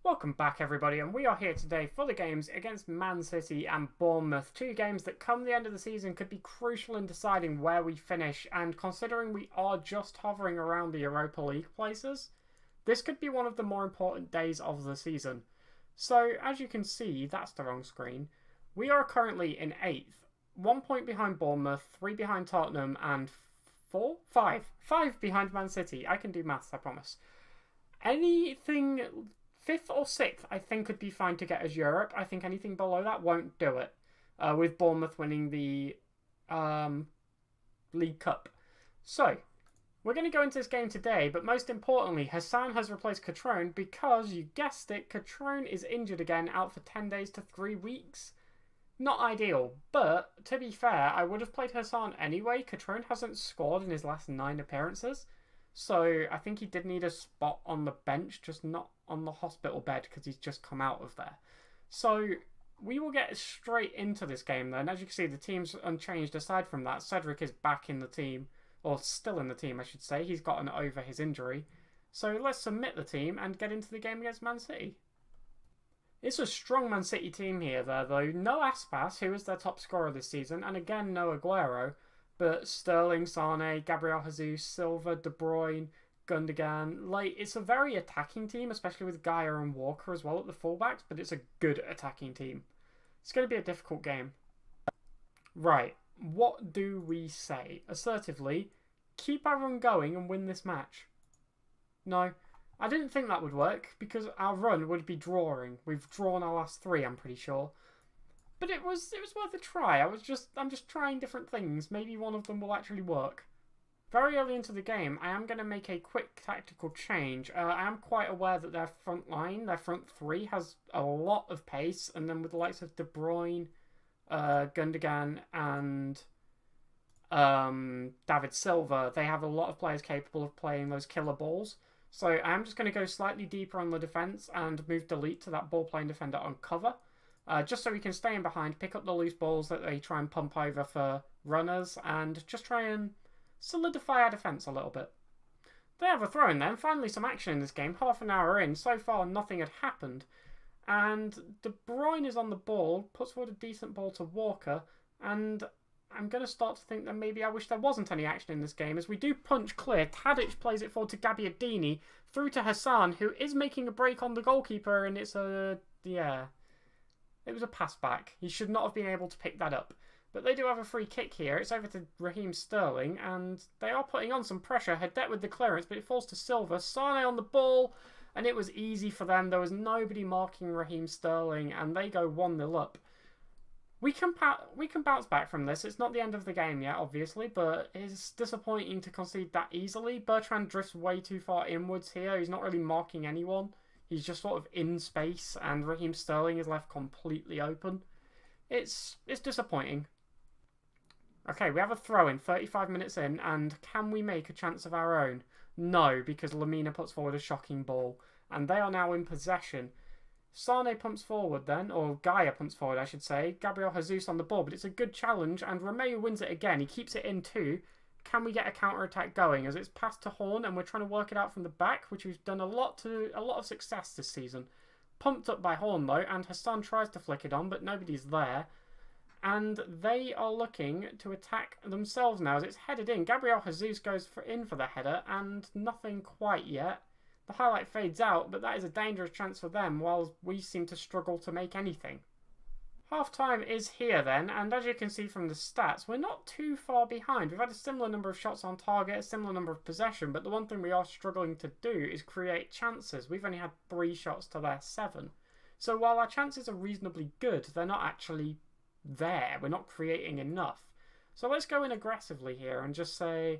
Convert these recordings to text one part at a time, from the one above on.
Welcome back everybody, and we are here today for the games against Man City and Bournemouth. Two games that come the end of the season could be crucial in deciding where we finish, and considering we are just hovering around the Europa League places, this could be one of the more important days of the season. So as you can see, that's the wrong screen, we are currently in 8th. 1 point behind Bournemouth, 3 behind Tottenham, and 5 behind Man City. I can do maths, I promise. Anything 5th or 6th, I think, could be fine to get us Europe. I think anything below that won't do it. With Bournemouth winning the League Cup. So, we're going to go into this game today, but most importantly, Hassan has replaced Catrone because, you guessed it, Catrone is injured again, out for 10 days to 3 weeks. Not ideal, but to be fair, I would have played Hassan anyway. Catrone hasn't scored in his last 9 appearances. So I think he did need a spot on the bench, just not on the hospital bed because he's just come out of there. So we will get straight into this game then. As you can see, the team's unchanged. Aside from that, Cedric is back in the team, or still in the team I should say. He's gotten over his injury. So let's submit the team and get into the game against Man City. It's a strong Man City team here though. No Aspas, who is their top scorer this season, and again no Aguero. But Sterling, Sane, Gabriel Jesus, Silva, De Bruyne, Gundogan. It's a very attacking team, especially with Gaia and Walker as well at the fullbacks, but it's a good attacking team. It's going to be a difficult game. Right, what do we say? Assertively, keep our run going and win this match. No, I didn't think that would work because our run would be drawing. We've drawn our last 3, I'm pretty sure. But it was worth a try. I'm just trying different things. Maybe one of them will actually work. Very early into the game, I am going to make a quick tactical change. I am quite aware that their front line, their front 3, has a lot of pace. And then with the likes of De Bruyne, Gundogan and David Silva, they have a lot of players capable of playing those killer balls. So I am just going to go slightly deeper on the defence and move Delete to that ball-playing defender on cover. Just so we can stay in behind, pick up the loose balls that they try and pump over for runners, and just try and solidify our defence a little bit. They have a throw in then. Finally some action in this game. Half an hour in. So far nothing had happened. And De Bruyne is on the ball, puts forward a decent ball to Walker, and I'm going to start to think that maybe I wish there wasn't any action in this game, as we do punch clear. Tadic plays it forward to Gabbiadini, through to Hassan, who is making a break on the goalkeeper, and it's a... yeah... It was a pass back. He should not have been able to pick that up. But they do have a free kick here. It's over to Raheem Sterling, and they are putting on some pressure. Hadet with the clearance, but it falls to Silva. Sane on the ball, and it was easy for them. There was nobody marking Raheem Sterling, and they go 1-0 up. We can bounce back from this. It's not the end of the game yet, obviously, but it's disappointing to concede that easily. Bertrand drifts way too far inwards here. He's not really marking anyone. He's just sort of in space, and Raheem Sterling is left completely open. It's disappointing. Okay, we have a throw-in 35 minutes in, and can we make a chance of our own? No, because Lamina puts forward a shocking ball, and they are now in possession. Sane pumps forward then, or Gaia pumps forward, I should say. Gabriel Jesus on the ball, but it's a good challenge, and Romeu wins it again. He keeps it in too. Can we get a counter-attack going? As it's passed to Horn, and we're trying to work it out from the back, which we've done a lot of success this season. Pumped up by Horn though, and Hassan tries to flick it on, but nobody's there. And they are looking to attack themselves now as it's headed in. Gabriel Jesus goes in for the header, and nothing quite yet. The highlight fades out, but that is a dangerous chance for them, while we seem to struggle to make anything. Half-time is here then, and as you can see from the stats, we're not too far behind. We've had a similar number of shots on target, a similar number of possession, but the one thing we are struggling to do is create chances. We've only had 3 shots to their 7. So while our chances are reasonably good, they're not actually there. We're not creating enough. So let's go in aggressively here and just say,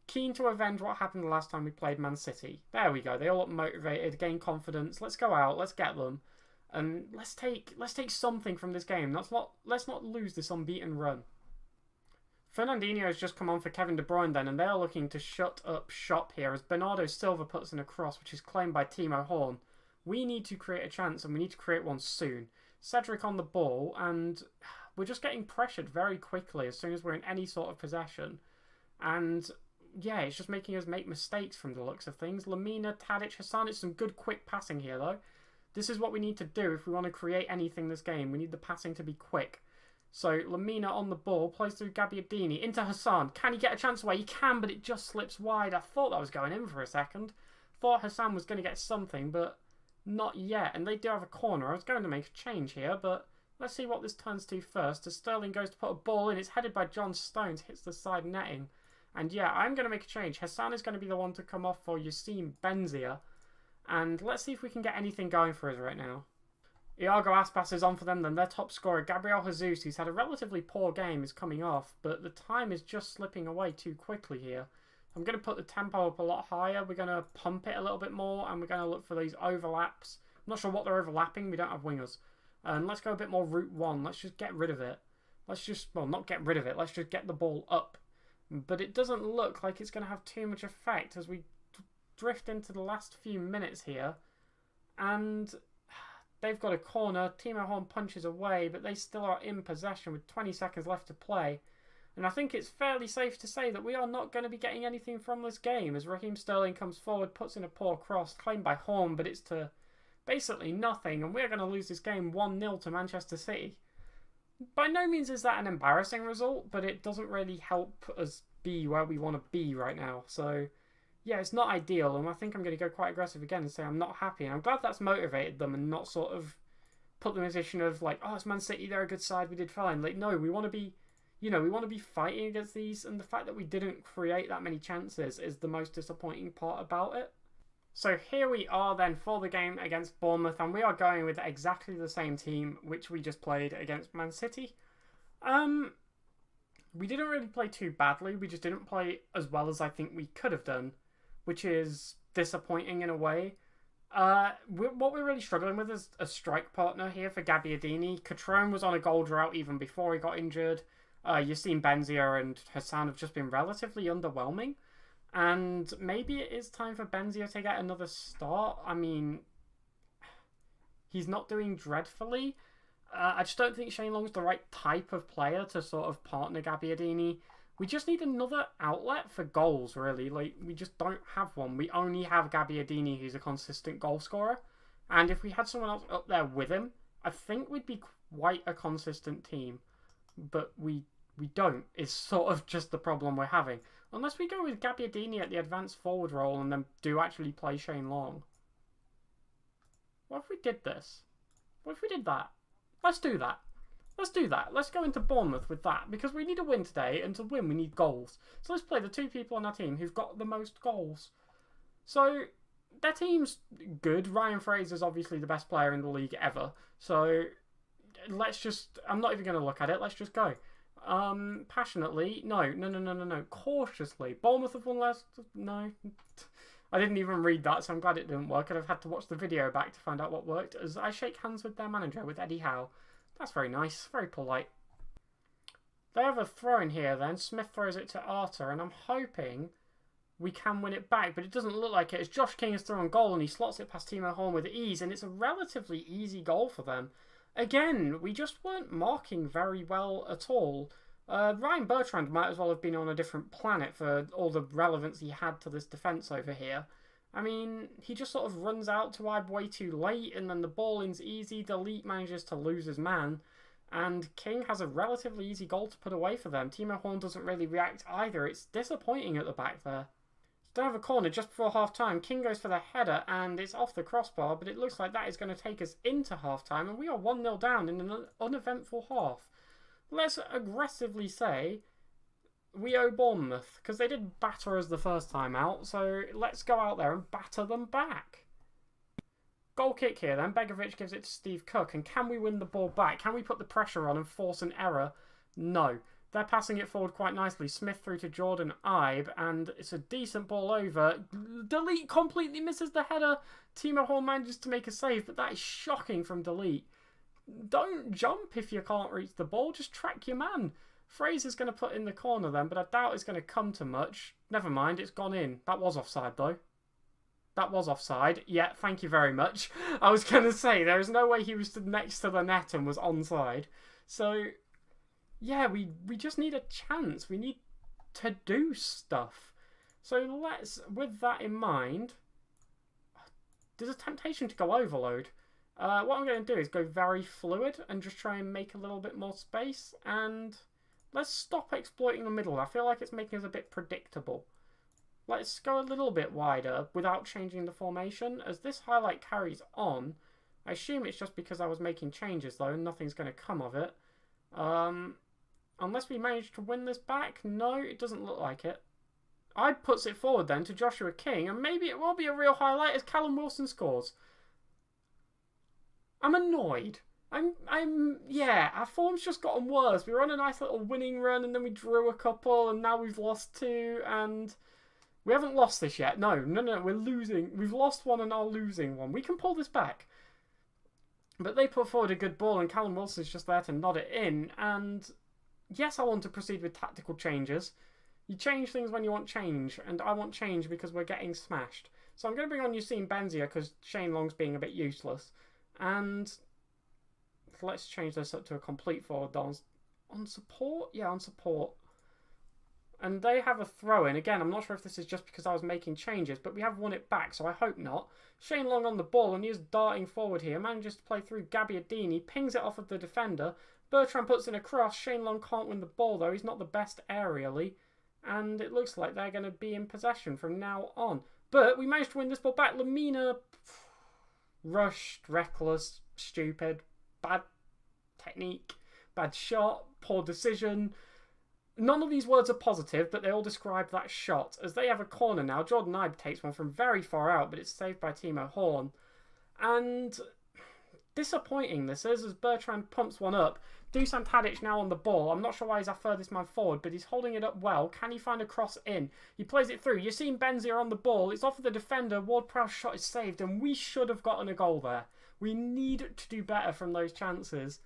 keen to avenge what happened the last time we played Man City. There we go. They all look motivated, gain confidence. Let's go out. Let's get them. And let's take something from this game. Let's not lose this unbeaten run. Fernandinho has just come on for Kevin De Bruyne then, and they are looking to shut up shop here as Bernardo Silva puts in a cross, which is claimed by Timo Horn. We need to create a chance, and we need to create one soon. Cedric on the ball, and we're just getting pressured very quickly as soon as we're in any sort of possession. And yeah, it's just making us make mistakes from the looks of things. Lamina, Tadic, Hassan, it's some good quick passing here though. This is what we need to do if we want to create anything this game. We need the passing to be quick. So Lamina on the ball, plays through Gabbiadini, into Hassan. Can he get a chance away? He can, but it just slips wide. I thought that was going in for a second. Thought Hassan was going to get something, but not yet. And they do have a corner. I was going to make a change here, but let's see what this turns to first. As Sterling goes to put a ball in, it's headed by John Stones, hits the side netting. And yeah, I'm going to make a change. Hassan is going to be the one to come off for Yassine Benzia. And let's see if we can get anything going for us right now. Iago Aspas is on for them, then their top scorer, Gabriel Jesus, who's had a relatively poor game, is coming off, but the time is just slipping away too quickly here. I'm going to put the tempo up a lot higher, we're going to pump it a little bit more, and we're going to look for these overlaps. I'm not sure what they're overlapping, we don't have wingers. And let's go a bit more route one, let's just get rid of it. Let's just, well, not get rid of it, let's just get the ball up. But it doesn't look like it's going to have too much effect as we drift into the last few minutes here. And they've got a corner. Timo Horn punches away, but they still are in possession with 20 seconds left to play. And I think it's fairly safe to say that we are not going to be getting anything from this game as Raheem Sterling comes forward, puts in a poor cross, claimed by Horn, but it's to basically nothing. And we're going to lose this game 1-0 to Manchester City. By no means is that an embarrassing result, but it doesn't really help us be where we want to be right now. So yeah, it's not ideal, and I think I'm going to go quite aggressive again and say I'm not happy. And I'm glad that's motivated them and not sort of put them in a position of like, oh, it's Man City, they're a good side, we did fine. Like, no, we want to be, you know, we want to be fighting against these, and the fact that we didn't create that many chances is the most disappointing part about it. So here we are then for the game against Bournemouth, and we are going with exactly the same team which we just played against Man City. We didn't really play too badly, we just didn't play as well as I think we could have done, which is disappointing in a way. What we're really struggling with is a strike partner here for Gabbiadini. Catrone was on a goal drought even before he got injured. Yassine Benzia and Hassan have just been relatively underwhelming. And maybe it is time for Benzia to get another start. I mean, he's not doing dreadfully. I just don't think Shane Long's the right type of player to sort of partner Gabbiadini. We just need another outlet for goals, really. Like, we just don't have one. We only have Gabbiadini, who's a consistent goal scorer. And if we had someone else up there with him, I think we'd be quite a consistent team. But we don't, is sort of just the problem we're having. Unless we go with Gabbiadini at the advanced forward role and then do actually play Shane Long. What if we did this? What if we did that? Let's do that. Let's do that. Let's go into Bournemouth with that, because we need a win today, and to win we need goals. So let's play the two people on our team who've got the most goals. So their team's good. Ryan Fraser's obviously the best player in the league ever. So let's just, I'm not even going to look at it. Let's just go. Passionately, no. Cautiously. Bournemouth have won last, no. I didn't even read that, so I'm glad it didn't work, and I've had to watch the video back to find out what worked, as I shake hands with their manager, with Eddie Howe. That's very nice, very polite. They have a throw in here then. Smith throws it to Arter, and I'm hoping we can win it back, but it doesn't look like it. As Josh King is thrown goal, and he slots it past Timo Horn with ease, and it's a relatively easy goal for them. Again, we just weren't marking very well at all. Ryan Bertrand might as well have been on a different planet for all the relevance he had to this defence over here. I mean, he just sort of runs out to wide way too late, and then the ball in's easy. Delete manages to lose his man, and King has a relatively easy goal to put away for them. Timo Horn doesn't really react either. It's disappointing at the back there. They have a corner just before half-time. King goes for the header, and it's off the crossbar, but it looks like that is going to take us into half-time, and we are 1-0 down in an uneventful half. Let's aggressively say we owe Bournemouth, because they did batter us the first time out, so let's go out there and batter them back. Goal kick here then. Begovic gives it to Steve Cook, and can we win the ball back? Can we put the pressure on and force an error? No. They're passing it forward quite nicely. Smith through to Jordan Ibe, and it's a decent ball over. Delete completely misses the header. Timo Horn manages to make a save, but that is shocking from Delete. Don't jump if you can't reach the ball. Just track your man. Fraser's going to put in the corner then, but I doubt it's going to come to much. Never mind, it's gone in. That was offside though. That was offside. Yeah, thank you very much. I was going to say, there is no way he was stood next to the net and was onside. So yeah, we just need a chance. We need to do stuff. So let's, with that in mind, there's a temptation to go overload. What I'm going to do is go very fluid and just try and make a little bit more space. And let's stop exploiting the middle. I feel like it's making us a bit predictable. Let's go a little bit wider without changing the formation. As this highlight carries on, I assume it's just because I was making changes though, and nothing's going to come of it. Unless we manage to win this back? No, it doesn't look like it. I puts it forward then to Joshua King, and maybe it will be a real highlight as Callum Wilson scores. I'm annoyed. Yeah, our form's just gotten worse. We were on a nice little winning run, and then we drew a couple, and now we've lost 2, and we haven't lost this yet. No, we're losing. We've lost 1 and are losing 1. We can pull this back. But they put forward a good ball, and Callum Wilson's just there to nod it in, and yes, I want to proceed with tactical changes. You change things when you want change, and I want change because we're getting smashed. So I'm going to bring on Yassine Benzia because Shane Long's being a bit useless. And let's change this up to a complete forward on support? Yeah, on support. And they have a throw-in. Again, I'm not sure if this is just because I was making changes, but we have won it back, so I hope not. Shane Long on the ball, and he is darting forward here. Manages to play through Gabbiadini, pings it off of the defender. Bertrand puts in a cross. Shane Long can't win the ball, though. He's not the best aerially. And it looks like they're going to be in possession from now on. But we managed to win this ball back. Lamina, rushed, reckless, stupid, bad technique, bad shot, poor decision. None of these words are positive, but they all describe that shot. As they have a corner now, Jordan Ibe takes one from very far out, but it's saved by Timo Horn. And disappointing this is, as Bertrand pumps one up. Dusan Tadic now on the ball. I'm not sure why he's our furthest man forward, but he's holding it up well. Can he find a cross in? He plays it through. Yassine Benzia on the ball. It's off of the defender. Ward-Prowse's shot is saved, and we should have gotten a goal there. We need to do better from those chances.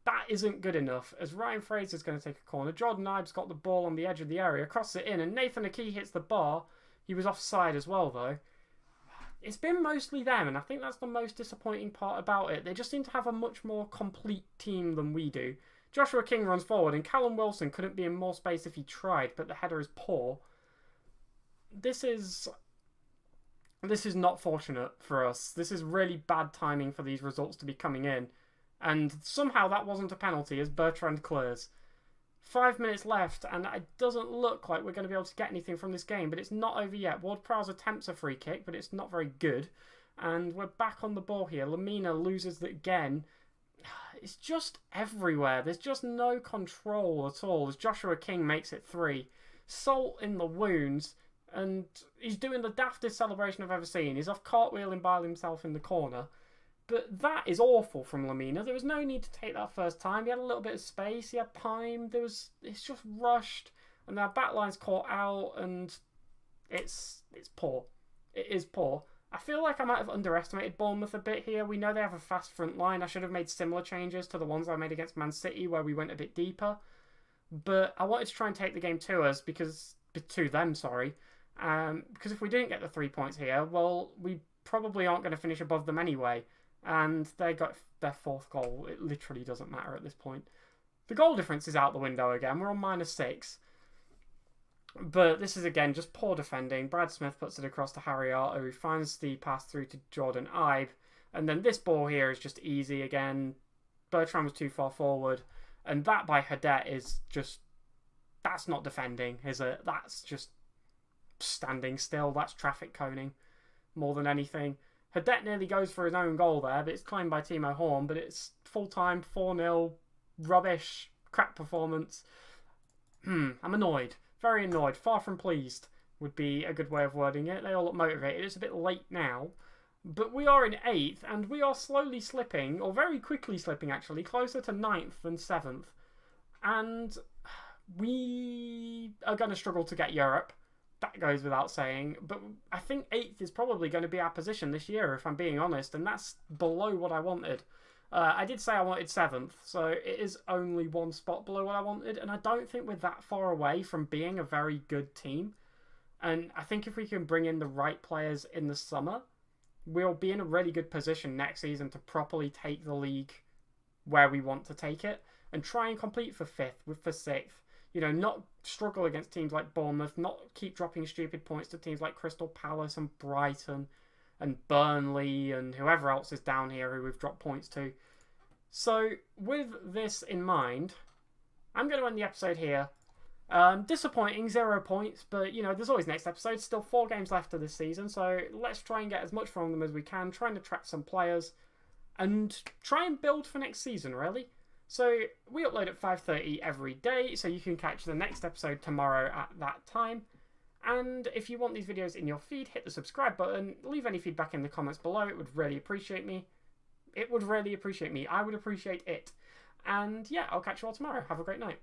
That isn't good enough, as Ryan Fraser's going to take a corner. Jordan Ibe's got the ball on the edge of the area, crosses it in, and Nathan Aki hits the bar. He was offside as well, though. It's been mostly them, and I think that's the most disappointing part about it. They just seem to have a much more complete team than we do. Joshua King runs forward, and Callum Wilson couldn't be in more space if he tried, but the header is poor. This is not fortunate for us. This is really bad timing for these results to be coming in. And somehow that wasn't a penalty as Bertrand clears. 5 minutes left, and it doesn't look like we're going to be able to get anything from this game, but it's not over yet. Ward-Prowse attempts a free kick, but it's not very good. And we're back on the ball here. Lamina loses it again. It's just everywhere. There's just no control at all, as Joshua King makes it 3. Salt in the wounds, and he's doing the daftest celebration I've ever seen. He's off cartwheeling by himself in the corner. But that is awful from Lamina. There was no need to take that first time. He had a little bit of space. He had time. It's just rushed. And our backline's caught out. And it's poor. It is poor. I feel like I might have underestimated Bournemouth a bit here. We know they have a fast front line. I should have made similar changes to the ones I made against Man City, where we went a bit deeper. But I wanted to try and take the game to us to them, sorry. Because if we didn't get the 3 points here, well, we probably aren't going to finish above them anyway. And they got their 4th goal. It literally doesn't matter at this point. The goal difference is out the window again. We're on -6. But this is, again, just poor defending. Brad Smith puts it across to Harriata, who finds the pass through to Jordan Ibe. And then this ball here is just easy again. Bertrand was too far forward. And that by Hadet is just... That's not defending, is it? That's just standing still. That's traffic coning more than anything. Hadet nearly goes for his own goal there, but it's claimed by Timo Horn. But it's full-time, 4-0, rubbish, crap performance. I'm annoyed. Very annoyed. Far from pleased would be a good way of wording it. They all look motivated. It's a bit late now. But we are in 8th, and we are slowly slipping, or very quickly slipping actually, closer to 9th than 7th. And we are going to struggle to get Europe. That goes without saying, but I think 8th is probably going to be our position this year, if I'm being honest, and that's below what I wanted. I did say I wanted 7th, so it is only 1 spot below what I wanted, and I don't think we're that far away from being a very good team. And I think if we can bring in the right players in the summer, we'll be in a really good position next season to properly take the league where we want to take it, and try and compete for 5th, for 6th. You know, not struggle against teams like Bournemouth, not keep dropping stupid points to teams like Crystal Palace and Brighton. and Burnley and whoever else is down here who we've dropped points to. So with this in mind, I'm going to end the episode here. Disappointing, 0 points, but you know, there's always next episode. Still 4 games left of this season, so let's try and get as much from them as we can, trying to attract some players and try and build for next season, really. So we upload at 5:30 every day, so you can catch the next episode tomorrow at that time. And if you want these videos in your feed, hit the subscribe button, leave any feedback in the comments below. It would really appreciate me. It would really appreciate me. I would appreciate it. And yeah, I'll catch you all tomorrow. Have a great night.